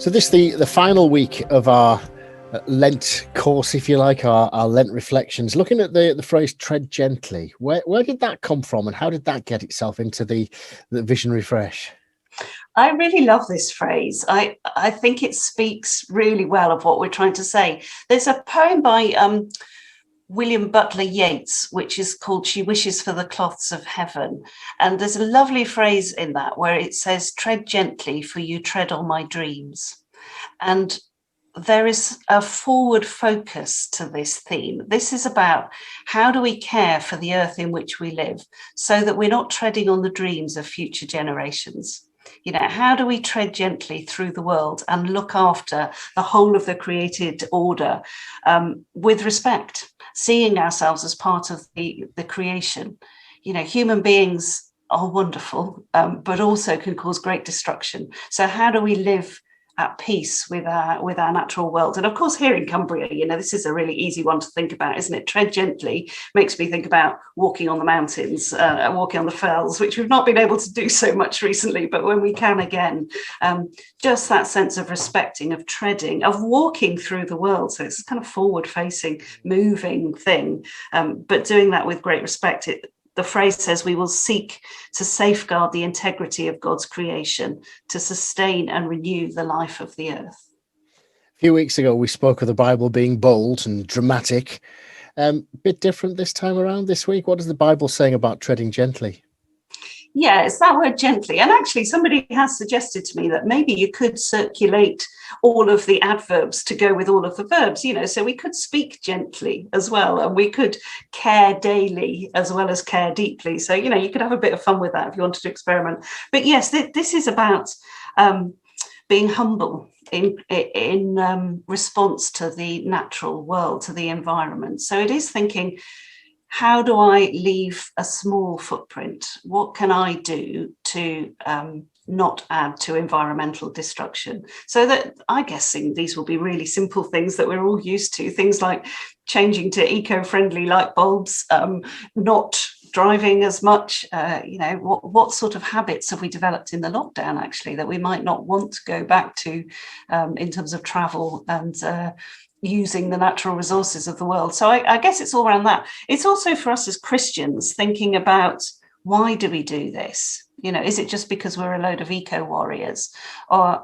So this the final week of our Lent course, if you like, our Lent reflections, looking at the phrase tread gently. Where did that come from, and how did that get itself into the Vision Refresh? I really love this phrase. I think it speaks really well of what we're trying to say. There's a poem by William Butler Yeats, which is called She Wishes for the Cloths of Heaven. And there's a lovely phrase in that where it says, tread gently, for you tread on my dreams. And there is a forward focus to this theme. This is about how do we care for the earth in which we live so that we're not treading on the dreams of future generations. You know, how do we tread gently through the world and look after the whole of the created order with respect, seeing ourselves as part of the creation? You know, human beings are wonderful, but also can cause great destruction. So how do we live at peace with our natural world? And of course, here in Cumbria, you know, this is a really easy one to think about, isn't it? Tread gently makes me think about walking on the mountains, walking on the fells, which we've not been able to do so much recently, but when we can again, just that sense of respecting, of treading, of walking through the world. So it's a kind of forward-facing, moving thing, but doing that with great respect. The phrase says we will seek to safeguard the integrity of God's creation, to sustain and renew the life of the earth. A few weeks ago, we spoke of the Bible being bold and dramatic. Bit different this time around this week. What is the Bible saying about treading gently? Yeah, it's that word gently. And actually, somebody has suggested to me that maybe you could circulate all of the adverbs to go with all of the verbs, you know, so we could speak gently as well, and we could care daily as well as care deeply. So, you know, you could have a bit of fun with that if you wanted to experiment. But yes, this is about being humble in response to the natural world, to the environment. So it is thinking, how do I leave a small footprint? What can I do to not add to environmental destruction? So that I'm guessing these will be really simple things that we're all used to, things like changing to eco-friendly light bulbs, not driving as much. You know, what sort of habits have we developed in the lockdown, actually, that we might not want to go back to in terms of travel and using the natural resources of the world. So I guess it's all around that. It's also for us as Christians thinking about, why do we do this? You know, is it just because we're a load of eco warriors? Or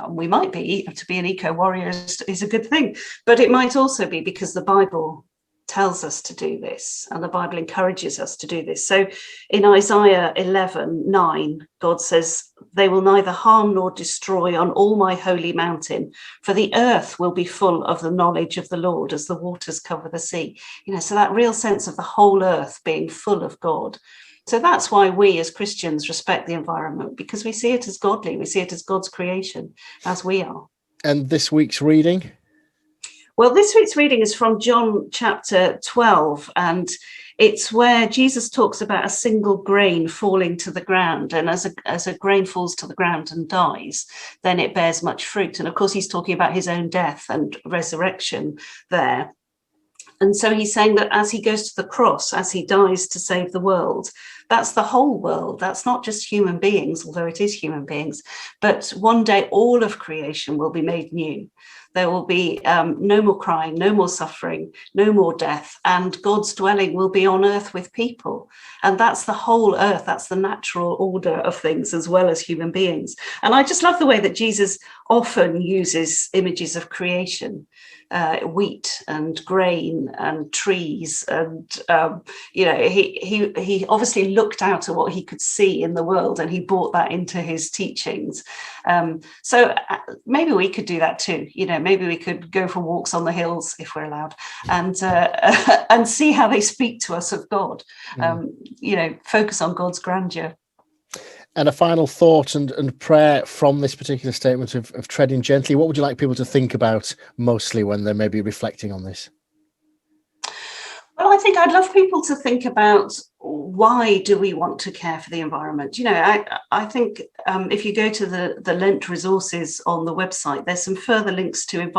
we might be, to be an eco warrior is a good thing, but it might also be because the Bible tells us to do this, and the Bible encourages us to do this. So in Isaiah 11:9, God says, they will neither harm nor destroy on all my holy mountain, for the earth will be full of the knowledge of the Lord as the waters cover the sea. You know, so that real sense of the whole earth being full of God. So that's why we as Christians respect the environment, because we see it as godly, we see it as God's creation, as we are. And this week's reading? Well, this week's reading is from John chapter 12, and it's where Jesus talks about a single grain falling to the ground. And as a grain falls to the ground and dies, then it bears much fruit. And of course, he's talking about his own death and resurrection there. And so he's saying that as he goes to the cross, as he dies to save the world, that's the whole world. That's not just human beings, although it is human beings. But one day, all of creation will be made new. There will be no more crying, no more suffering, no more death, and God's dwelling will be on earth with people. And that's the whole earth. That's the natural order of things, as well as human beings. And I just love the way that Jesus often uses images of creation, wheat and grain and trees. And, you know, he obviously looked out at what he could see in the world, and he brought that into his teachings. So maybe we could do that too. You know, maybe we could go for walks on the hills, if we're allowed, and see how they speak to us of God. You know, focus on God's grandeur. And a final thought and prayer from this particular statement of treading gently. What would you like people to think about mostly when they're maybe reflecting on this? Well, I think I'd love people to think about, why do we want to care for the environment? I think if you go to the Lent resources on the website, there's some further links to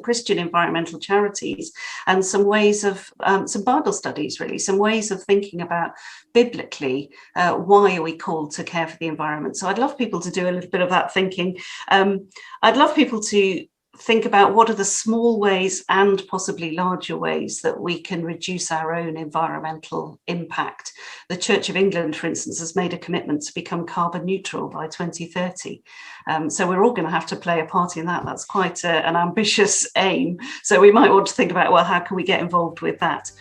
Christian environmental charities, and some ways of some Bible studies, really, some ways of thinking about biblically, why are we called to care for the environment? So I'd love people to do a little bit of that thinking. I'd love people to think about what are the small ways and possibly larger ways that we can reduce our own environmental impact. The Church of England, for instance, has made a commitment to become carbon neutral by 2030. So we're all going to have to play a part in that. That's quite an ambitious aim. So we might want to think about, well, how can we get involved with that?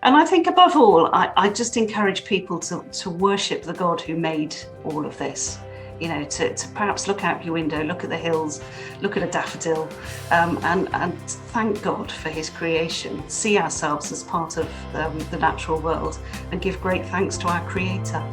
And I think above all, I just encourage people to worship the God who made all of this. To perhaps look out your window, look at the hills, look at a daffodil, and thank God for his creation, see ourselves as part of the natural world, and give great thanks to our Creator.